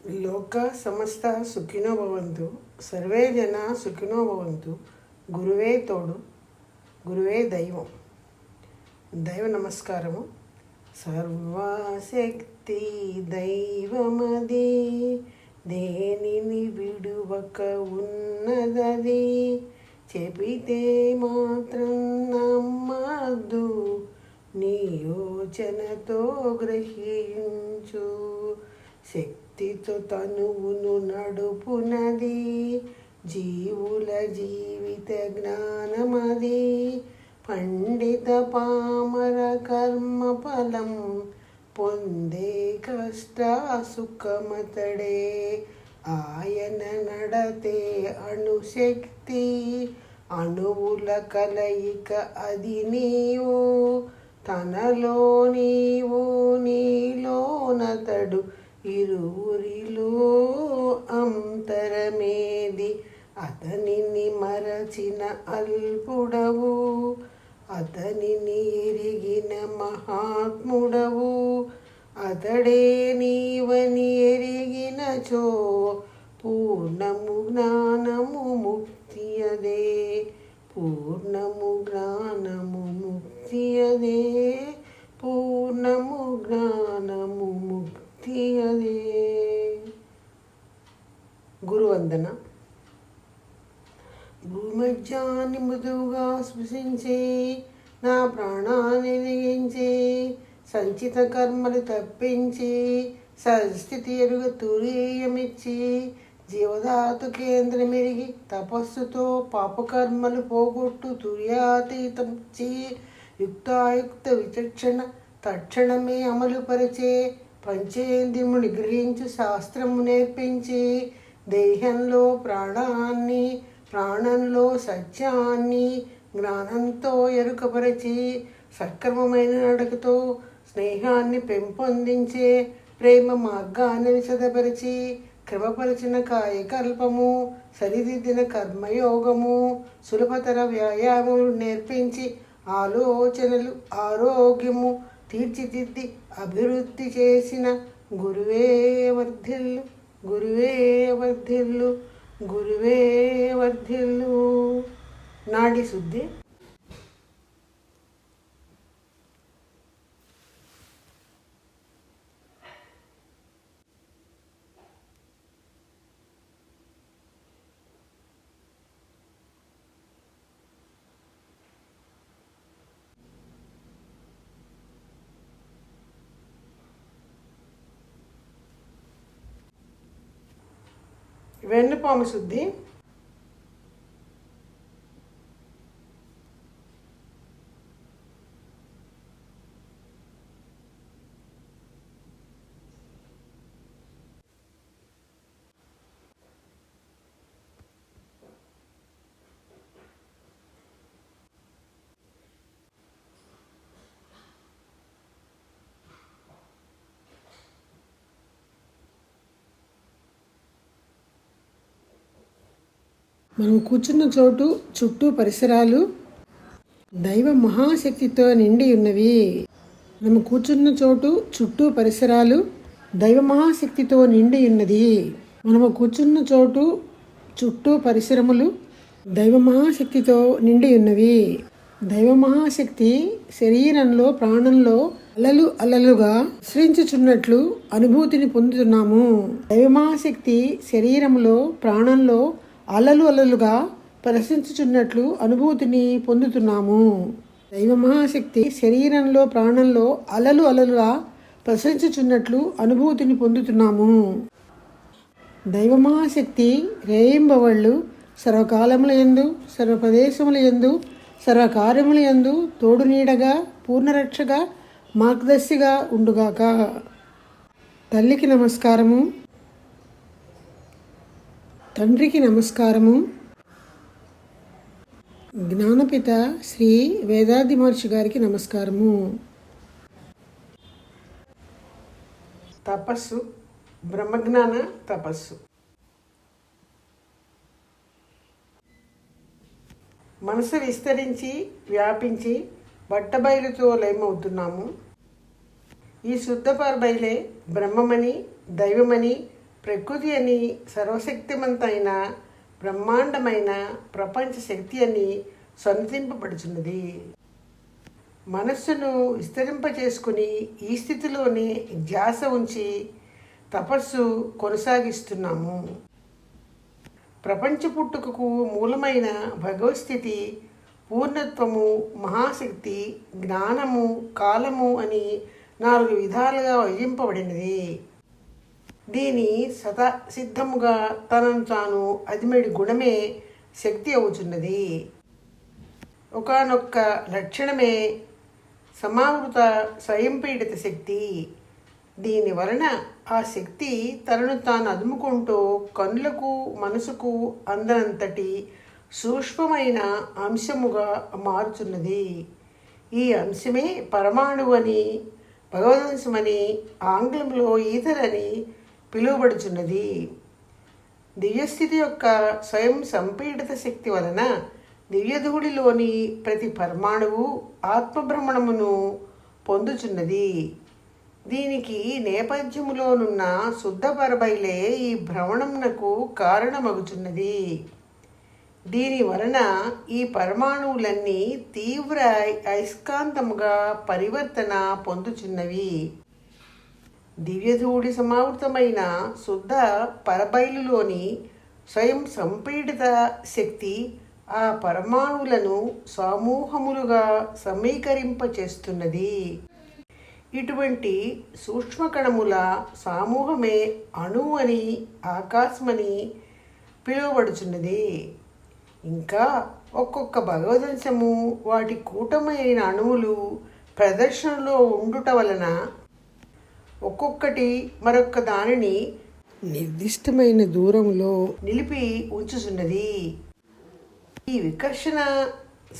లోక సమస్త సుఖినో భవంతు, సర్వే జన సుఖినో భవంతు. గురువే తోడు, గురువే దైవం. దైవ నమస్కారము. సర్వశక్తి దైవమది, దేనిని విడువక ఉన్నదది. చెబితే మాత్రం నమ్మద్దు, నీ యోచనతో గ్రహించు. శక్తితో తనువును నడుపునది, జీవుల జీవిత జ్ఞానమది. పండిత పామర కర్మ ఫలం పొందే కష్ట సుఖమతడే. ఆయన నడతే అణుశక్తి, అణువుల కలయిక అది నీవు. తనలో నీవు, నీలోనతడు, ఇరువురిలో అంతరమేది. అతనిని మరచిన అల్పుడవు, అతనిని ఎరిగిన మహాత్ముడవు. అతడే నీవని ఎరిగినచో, పూర్ణము జ్ఞానము ముక్తి అదే. పూర్ణము జ్ఞానము ముక్తి అదే. పూర్ణము జ్ఞానము ముక్తి అదే. గురువందన. భూమధ్యాన్ని మృదువుగా స్పృశించే, నా ప్రాణాన్ని వెలిగించే. సంచిత కర్మలు తప్పించి, సస్థితి ఎరుగ తురీయమిచ్చి. జీవధాతు కేంద్రమెరిగి, తపస్సుతో పాపకర్మలు పోగొట్టు తుర్యాతీతంచి. యుక్తాయుక్త విచక్షణ తక్షణమే అమలుపరిచే. పంచేంద్రియముని గ్రహించు శాస్త్రము నేర్పించి. దేహంలో ప్రాణాన్ని, ప్రాణంలో సత్యాన్ని జ్ఞానంతో ఎరుకపరచి. సక్రమమైన నడకతో స్నేహాన్ని పెంపొందించే. ప్రేమ మార్గాన్ని విశదపరిచి, క్రమపరిచిన కాయకల్పము, సరిదిద్దిన కర్మయోగము, సులభతర వ్యాయామములు నేర్పించి. ఆలోచనలు ఆరోగ్యము తీర్చిదిద్ది అభివృద్ధి చేసిన గురువే వర్ధిల్లు, గురువే వర్ధిల్లు, గురువే వర్ధిల్లు. నాడి శుద్ధి. వెన్నుపాము శుద్ధి. మనం కూర్చున్న చోటు చుట్టూ పరిసరాలు దైవ మహాశక్తితో నిండి ఉన్నవి. మనము కూర్చున్న చోటు చుట్టూ పరిసరాలు దైవ మహాశక్తితో నిండి ఉన్నది. మనము కూర్చున్న చోటు చుట్టూ పరిసరములు దైవ మహాశక్తితో నిండి ఉన్నవి. దైవ మహాశక్తి శరీరంలో, ప్రాణంలో అలలు అలలుగా విశ్రించుచున్నట్లు అనుభూతిని పొందుతున్నాము. దైవ మహాశక్తి శరీరంలో, ప్రాణంలో అలలు అలలుగా ప్రశంసించుచున్నట్లు అనుభూతిని పొందుతున్నాము. దైవ మహాశక్తి శరీరంలో, ప్రాణంలో అలలు అలలుగా ప్రశంసించుచున్నట్లు అనుభూతిని పొందుతున్నాము. దైవ మహాశక్తి రేయింబవళ్ళు సర్వకాలముల యందు, సర్వప్రదేశముల యందు, సర్వకార్యముల యందు తోడు నీడగా, పూర్ణరక్షగా, మార్గదర్శిగా ఉండుగాక. తల్లికి నమస్కారము, తండ్రికి నమస్కారము. జ్ఞానపిత శ్రీ వేదాద్రి మహర్షి గారికి నమస్కారము. తపస్సు, బ్రహ్మజ్ఞాన తపస్సు. మనసు విస్తరించి వ్యాపించి బట్టబయలుతో లయమవుతున్నాము. ఈ శుద్ధ పరబయలే బ్రహ్మమని, దైవమని ప్రకృతి అని సర్వశక్తిమంతమైన బ్రహ్మాండమైన ప్రపంచ శక్తి అని సన్నతింపబడుచున్నది. మనస్సును విస్తరింపచేసుకుని ఈ స్థితిలోనే ధ్యాస ఉంచి తపస్సు కొనసాగిస్తున్నాము. ప్రపంచ పుట్టుకకు మూలమైన భగవస్థితి, పూర్ణత్వము, మహాశక్తి, జ్ఞానము, కాలము అని 4 విధాలుగా విభజింపబడినది. దీని సిద్ధముగా తనను తాను అదిమెడి గుణమే శక్తి అవుతున్నది. ఒకానొక్క లక్షణమే సమావృత స్వయంపీడిత శక్తి. దీని వలన ఆ శక్తి తనను తాను అదుముకుంటూ కన్నులకు మనసుకు అందనంతటి సూక్ష్మమైన అంశముగా మారుతున్నది. ఈ అంశమే పరమాణువు అని, భగవదంశమని, ఆంగ్లంలో ఈథర్ అని పిలువబడుచున్నది. దివ్యస్థితి యొక్క స్వయం సంపీడిత శక్తి వలన దివ్యధూళిలోని ప్రతి పరమాణువు ఆత్మభ్రమణమును పొందుచున్నది. దీనికి నేపథ్యములోనున్న శుద్ధ పరబైలే ఈ భ్రమణమునకు కారణమగుచున్నది. దీని వలన ఈ పరమాణువులన్నీ తీవ్ర అయస్కాంతముగా పరివర్తన పొందుచున్నవి. దివ్యధూళి సమావృతమైన శుద్ధ పరబైలులోని స్వయం సంపీడిత శక్తి ఆ పరమాణువులను సమూహములుగా సమీకరింపచేస్తున్నది. ఇటువంటి సూక్ష్మకణముల సమూహమే అణువు అని, ఆకాశమని పిలువబడుచున్నది. ఇంకా ఒక్కొక్క భగవదంశము వాటి కూటమైన అణువులు ప్రదర్శనలో ఉండుట వలన ఒక్కొక్కటి మరొక దానిని నిర్దిష్టమైన దూరంలో నిలిపి ఉంచుచున్నది. ఈ వికర్షణ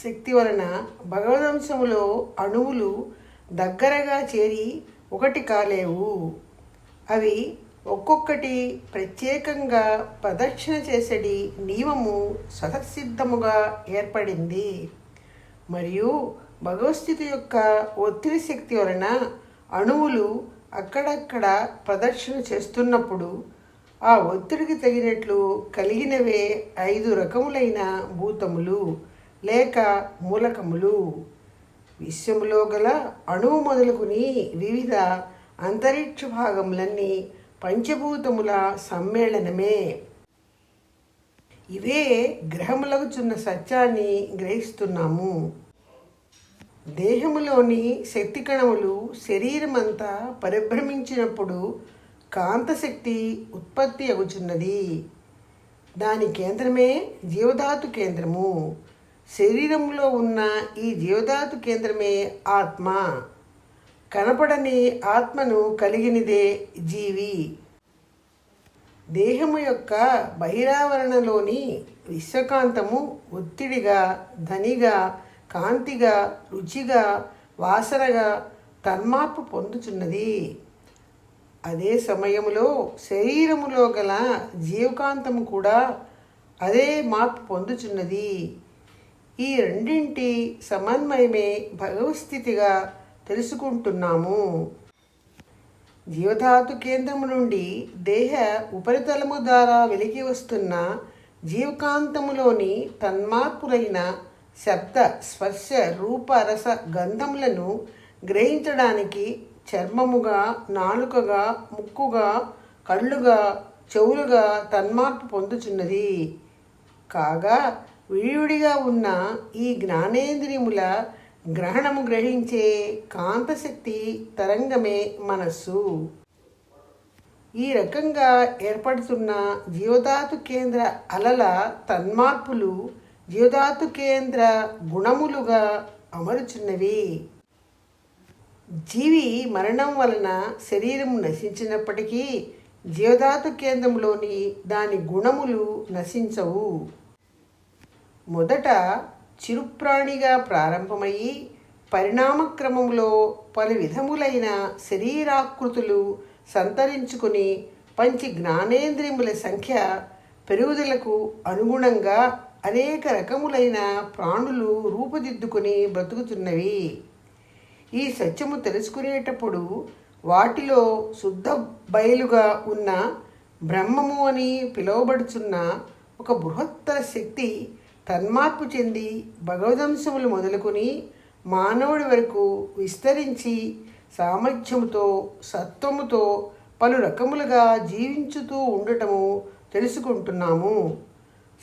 శక్తి వలన భగవదంశములో అణువులు దగ్గరగా చేరి ఒకటి కాలేవు. అవి ఒక్కొక్కటి ప్రత్యేకంగా ప్రదక్షిణ చేసేది నియమము స్వతసిద్ధముగా ఏర్పడింది. మరియు భగవస్థితి యొక్క ఒత్తిడి శక్తి వలన అణువులు అక్కడక్కడ ప్రదక్షిణ చేస్తున్నప్పుడు ఆ ఒత్తిడికి తగినట్లు కలిగినవే 5 రకములైన భూతములు లేక మూలకములు. విశ్వములో గల అణువు మొదలుకుని వివిధ అంతరిక్ష భాగములన్నీ పంచభూతముల సమ్మేళనమే. ఇవే గ్రహములగుచున్న సత్యాన్ని గ్రహిస్తున్నాము. దేహములోని శక్తి కణములు శరీరమంతా పరిభ్రమించినప్పుడు కాంతశక్తి ఉత్పత్తి అగుచున్నది. దాని కేంద్రమే జీవధాతు కేంద్రము. శరీరంలో ఉన్న ఈ జీవధాతు కేంద్రమే ఆత్మ. కనపడని ఆత్మను కలిగినదే జీవి. దేహము యొక్క బహిరావరణలోని విశ్వకాంతము ఒత్తిడిగా, ధనిగా, కాంతిగా, రుచిగా, వాసనగా తన్మార్పు పొందుచున్నది. అదే సమయంలో శరీరములో గల జీవకాంతము కూడా అదే మార్పు పొందుచున్నది. ఈ రెండింటి సమన్వయమే భగవస్థితిగా తెలుసుకుంటున్నాము. జీవధాతు కేంద్రము నుండి దేహ ఉపరితలము ద్వారా వెలికి వస్తున్న జీవకాంతములోని తన్మార్పులైన శబ్ద, స్పర్శ, రూప, రస, గంధములను గ్రహించడానికి చర్మముగా, నాలుకగా, ముక్కుగా, కళ్ళుగా, చెవులుగా తన్మార్పు పొందుచున్నది. కాగా విడివిడిగా ఉన్న ఈ జ్ఞానేంద్రియముల గ్రహణము గ్రహించే కాంతశక్తి తరంగమే మనస్సు. ఈ రకంగా ఏర్పడుతున్న జీవధాతు కేంద్ర అలల తన్మార్పులు జీవధాతు కేంద్ర గుణములుగా అమరుచున్నవి. జీవి మరణం వలన శరీరం నశించినప్పటికీ జీవధాతు కేంద్రంలోని దాని గుణములు నశించవు. మొదట చిరుప్రాణిగా ప్రారంభమయ్యి పరిణామక్రమంలో పలు విధములైన శరీరాకృతులు సంతరించుకుని పంచి జ్ఞానేంద్రియముల సంఖ్య పెరుగుదలకు అనుగుణంగా అనేక రకములైన ప్రాణులు రూపుదిద్దుకుని బ్రతుకుతున్నవి. ఈ సత్యము తెలుసుకునేటప్పుడు వాటిలో శుద్ధ బయలుగా ఉన్న బ్రహ్మము అని పిలువబడుచున్న ఒక బృహత్తర శక్తి తన్మార్పు చెంది భగవదంశములు మొదలుకొని మానవుడి వరకు విస్తరించి సామర్థ్యముతో సత్వముతో పలు రకములుగా జీవించుతూ ఉండటము తెలుసుకుంటున్నాము.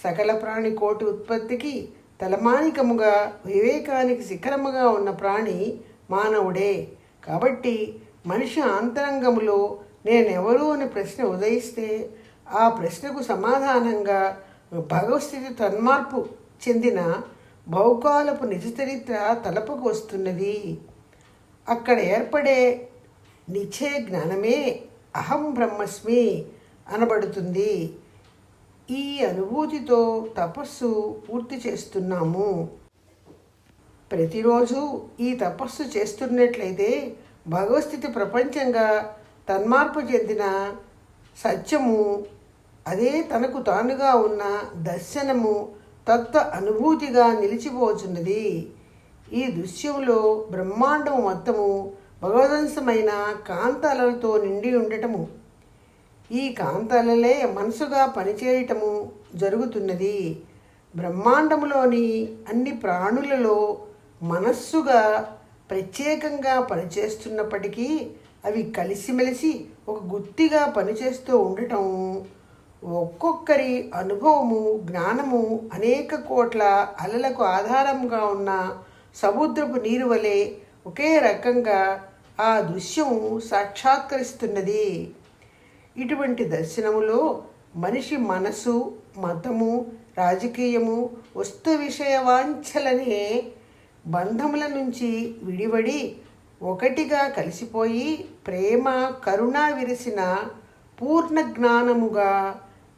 సకల ప్రాణి కోటి ఉత్పత్తికి తలమానికముగా వివేకానికి శిఖరముగా ఉన్న ప్రాణి మానవుడే. కాబట్టి మనిషి అంతరంగములో నేనెవరు అనే ప్రశ్న ఉదయిస్తే ఆ ప్రశ్నకు సమాధానంగా భగవస్థితి తన్మార్పు చెందిన బహుకాలపు నిజ చరిత్ర తలపుకు వస్తున్నది. అక్కడ ఏర్పడే నిశ్చయ జ్ఞానమే అహం బ్రహ్మస్మి అనబడుతుంది. ఈ అనుభూతితో తపస్సు పూర్తి చేస్తున్నాము. ప్రతిరోజు ఈ తపస్సు చేస్తున్నట్లయితే భగవస్థితి ప్రపంచంగా తన్మార్పు చెందిన సత్యము, అదే తనకు తానుగా ఉన్న దర్శనము తత్వ అనుభూతిగా నిలిచిపోతున్నది. ఈ దృశ్యంలో బ్రహ్మాండము మొత్తము భగవదంశమైన కాంతాలతో నిండి ఉండటము, ఈ కాంతాలలే మనసుగా పనిచేయటము జరుగుతున్నది. బ్రహ్మాండములోని అన్ని ప్రాణులలో మనస్సుగా ప్రత్యేకంగా పనిచేస్తున్నప్పటికీ అవి కలిసిమెలిసి ఒక గుత్తిగా పనిచేస్తూ ఉండటం, ఒక్కొక్కరి అనుభవము జ్ఞానము అనేక కోట్ల అలలకు ఆధారంగా ఉన్న సముద్రపు నీరు వలె ఒకే రకంగా ఆ దృశ్యము సాక్షాత్కరిస్తున్నది. ఇటువంటి దర్శనములో మనిషి మనసు, మతము, రాజకీయము, వస్తు విషయ వాంఛలనే బంధముల నుంచి విడివడి ఒకటిగా కలిసిపోయి ప్రేమ, కరుణ విరిసిన పూర్ణ జ్ఞానముగా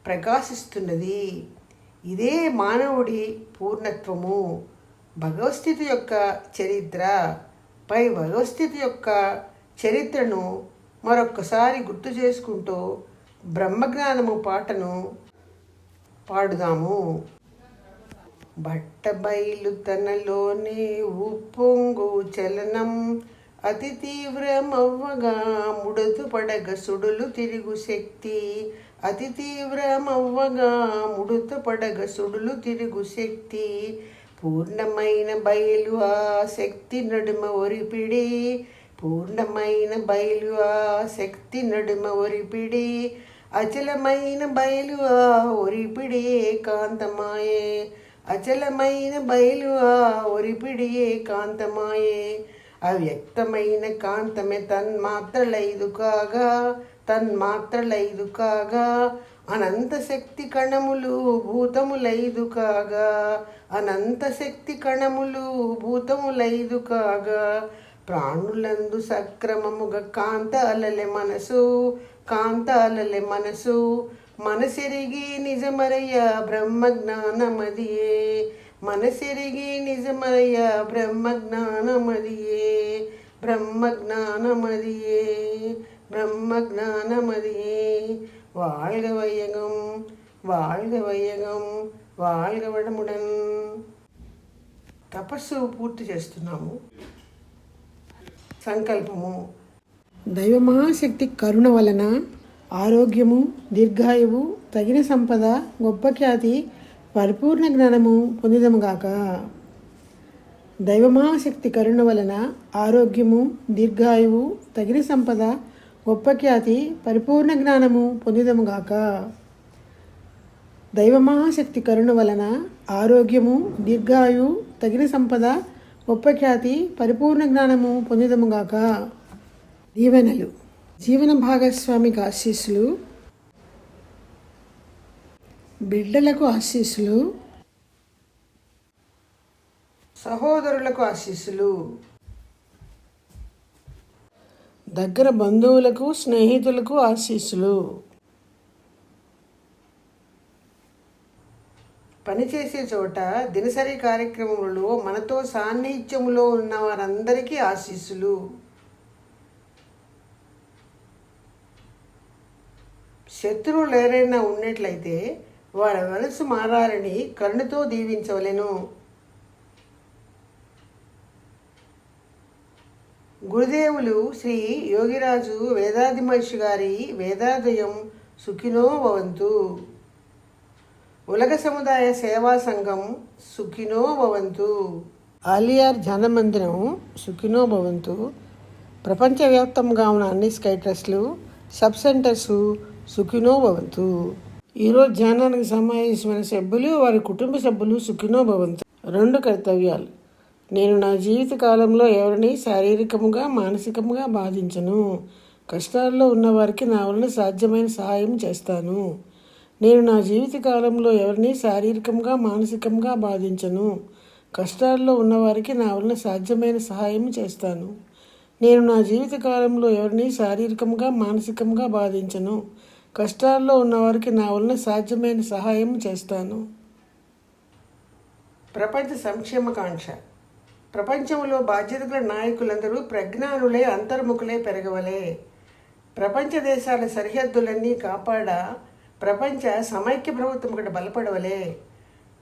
ప్రకాశిస్తున్నది. ఇదే మానవుడి పూర్ణత్వము. భగవస్థితి యొక్క చరిత్ర. పై భగవస్థితి యొక్క చరిత్రను మరొక్కసారి గుర్తు చేసుకుంటూ బ్రహ్మజ్ఞానము పాటను పాడుదాము. బట్టబయలు తనలోనే ఉప్పొంగు చలనం అతి తీవ్రమవ్వగా ముడుతు పడగ సుడులు తిరుగు శక్తి. అతి తీవ్రమవ్వగా ముడుతు పడగ సుడులు తిరుగు శక్తి. పూర్ణమైన బయలు ఆ శక్తి నడుమ ఒరిపిడి. పూర్ణమైన బయలు ఆ శక్తి నడుమ ఒరిపిడి. అచలమైన బయలు ఆ ఒరిపిడి ఏకాంతమాయే. అచలమైన బయలు ఆ ఒరిపిడి ఏకాంతమాయే. అవ్యక్తమైన కాంతమే తన్మాత్రలైదు కాగా. తన్మాత్రలైదు కాగా. అనంత శక్తి కణములు భూతములైదు కాగా. అనంత శక్తి కణములు భూతములైదు కాగా. ప్రాణులందు సక్రమముగా కాంత అలలె మనసు. కాంత అలలె మనసు. మనసెరిగి నిజమరయ్య బ్రహ్మజ్ఞానమదియే. మనసెరిగి నిజమరయ్య బ్రహ్మజ్ఞానమదియే. బ్రహ్మజ్ఞానమదియే. బ్రహ్మజ్ఞానమదియే. வாழ்க வையகம், வாழ்க వైయగం, வாழ்க వడముడన్. తపస్సు పూర్తి చేస్తున్నాము. సంకల్పము. దైవ మహాశక్తి కరుణ వలన ఆరోగ్యము, దీర్ఘాయువు, తగిన సంపద, గొప్ప ఖ్యాతి, పరిపూర్ణ జ్ఞానము పొందిదముగాక. దైవ మహాశక్తి కరుణ వలన ఆరోగ్యము, దీర్ఘాయువు, తగిన సంపద, గొప్ప ఖ్యాతి, పరిపూర్ణ జ్ఞానము పొందిదముగాక. దైవ మహాశక్తి కరుణ వలన ఆరోగ్యము, దీర్ఘాయువు, తగిన సంపద, గొప్ప ఖ్యాతి, పరిపూర్ణ జ్ఞానము పొందిదముగాక. దీవెనలు. జీవన భాగస్వామికి ఆశీస్సులు, బిడ్డలకు ఆశీస్సులు, సహోదరులకు ఆశీస్సులు, దగ్గర బంధువులకు, స్నేహితులకు ఆశీస్సులు. పనిచేసే చోట దినసరి కార్యక్రమంలో మనతో సాన్నిహిత్యములో ఉన్న వారందరికీ ఆశీస్సులు. శత్రువులు ఎవరైనా ఉన్నట్లయితే వారి మనసు మారాలని కరుణతో దీవించవలెను. గురుదేవులు శ్రీ యోగిరాజు వేదాది మహర్షి గారి వేదాదయం సుఖినో భవంతు. ఉలగ సముదాయ సేవా సంఘం సుఖినో భవంతు. ఆలియార్ ధ్యాన మందిరం సుఖినో భవంతు. ప్రపంచవ్యాప్తంగా ఉన్న అన్ని స్కై ట్రస్ట్లు, సబ్ సెంటర్స్ సుఖినో భవంతు. ఈరోజు ధ్యానానికి సమావేశమైన సభ్యులు, వారి కుటుంబ సభ్యులు సుఖినో భవంతు. 2 కర్తవ్యాలు. నేను నా జీవిత కాలంలో ఎవరిని శారీరకముగా, మానసికంగా బాధించను. కష్టాల్లో ఉన్నవారికి నా వలన సాధ్యమైన సహాయం చేస్తాను. నేను నా జీవిత కాలంలో ఎవరిని శారీరకంగా, మానసికంగా బాధించను. కష్టాల్లో ఉన్నవారికి నా వలన సాధ్యమైన సహాయం చేస్తాను. నేను నా జీవిత కాలంలో ఎవరిని శారీరకంగా, మానసికంగా బాధించను. కష్టాల్లో ఉన్నవారికి నా వలన సాధ్యమైన సహాయం చేస్తాను. ప్రపంచ సంక్షేమకాంక్ష. ప్రపంచంలో బాధ్యత గల నాయకులందరూ ప్రజ్ఞానులే, అంతర్ముఖులే పెరగవలే. ప్రపంచ దేశాల సరిహద్దులన్నీ కాపాడ ప్రపంచ సమైక్య ప్రభుత్వం ఒకటి బలపడవలే.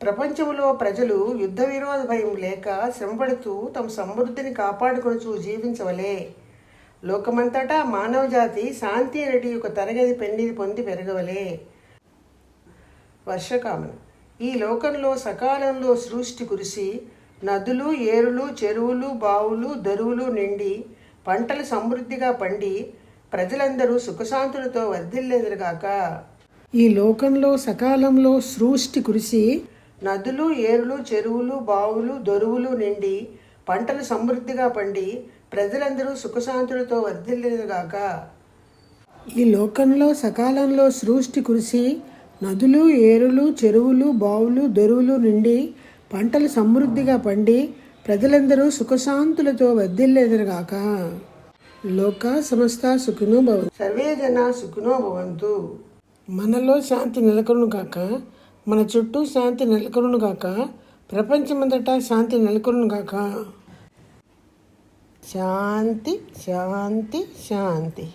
ప్రపంచంలో ప్రజలు యుద్ధ విరోధ భయం లేక శ్రమపడుతూ తమ సమృద్ధిని కాపాడుకొనుచూ జీవించవలే. లోకమంతటా మానవజాతి శాంతి రెడ్డి ఒక తరగతి పెండిది పొంది పెరగవలే. వర్షకామన. ఈ లోకంలో సకాలంలో సృష్టి కురిసి నదులు, ఏరులు, చెరువులు, బావులు, దరువులు నిండి పంటలు సమృద్ధిగా పండి ప్రజలందరూ సుఖశాంతులతో వర్ధిల్లేదురుగాక. ఈ లోకంలో సకాలంలో సృష్టి కురిసి నదులు, ఏరులు, చెరువులు, బావులు, దొరువులు నిండి పంటలు సమృద్ధిగా పండి ప్రజలందరూ సుఖశాంతులతో వర్ధిల్లేదురుగాక. ఈ లోకంలో సకాలంలో సృష్టి కురిసి నదులు, ఏరులు, చెరువులు, బావులు, దొరువులు నిండి పంటలు సమృద్ధిగా పండి ప్రజలందరూ సుఖశాంతులతో వర్ధిల్లేదురుగాక. లోక సమస్త సుఖినో భవంతు. సర్వే జనా సుఖినో భవంతు. మనలో శాంతి నెలకొను గాక, మన చుట్టూ శాంతి నెలకొను గాక, ప్రపంచమంతటా శాంతి నెలకొను గాక. శాంతి శాంతి శాంతి.